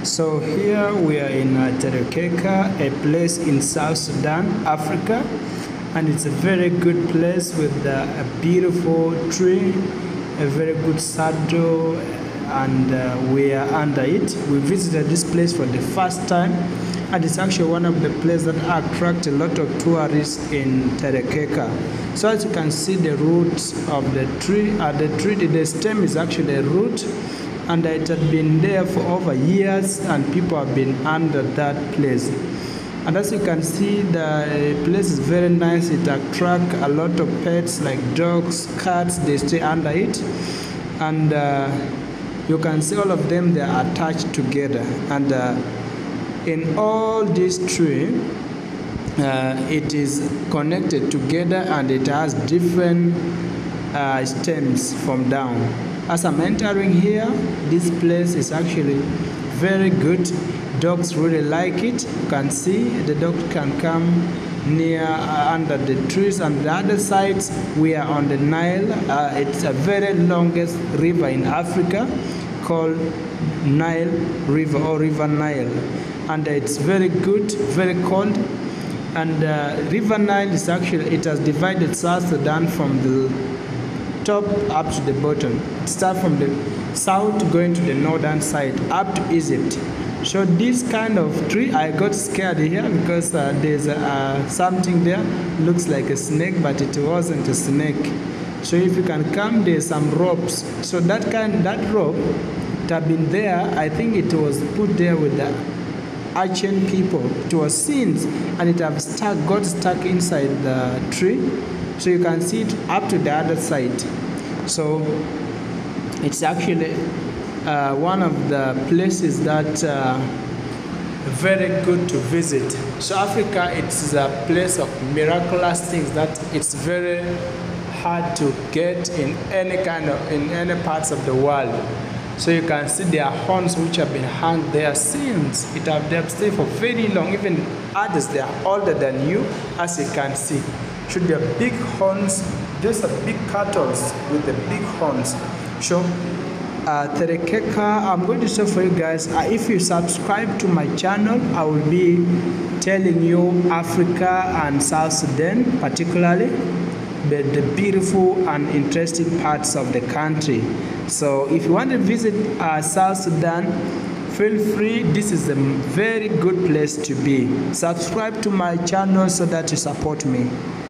So here we are in Terekeka, a place in South Sudan, Africa, and it's a very good place with a beautiful tree, a very good saddle, and we are under it. We visited this place for the first time, and it's actually one of the places that attract a lot of tourists in Terekeka. So as you can see, the roots of the tree, the stem is actually a root, and it had been there for over years, and people have been under that place. And as you can see, the place is very nice. It attracts a lot of pets like dogs, cats. They stay under it, and you can see all of them, they are attached together. And in all this tree, it is connected together, and it has different stems from down. As I'm entering here, this place is actually very good. Dogs really like it. You can see the dog can come near under the trees. On the other sides, we are on the Nile. It's a very longest river in Africa called Nile River or River Nile, and it's very good, very cold. And River Nile is actually, it has divided South Sudan from the top up to the bottom. It starts from the south going to the northern side up to Egypt. So this kind of tree, I got scared here because there's something there, looks like a snake, but it wasn't a snake. So if you can come, there's some ropes. So that rope, it had been there. I think it was put there with the ancient people. It was since, and it got stuck inside the tree. So you can see it up to the other side. So it's actually one of the places that very good to visit. So Africa, it's a place of miraculous things that it's very hard to get in any parts of the world. So you can see there are horns which have been hung there since they have stayed for very long. Even others, they are older than you, as you can see. Should be a big horns. These are big cattle with the big horns. So Terekeka, I'm going to show for you guys. If you subscribe to my channel, I will be telling you Africa and South Sudan, particularly the beautiful and interesting parts of the country. So if you want to visit South Sudan, feel free. This is a very good place to be. Subscribe to my channel so that you support me.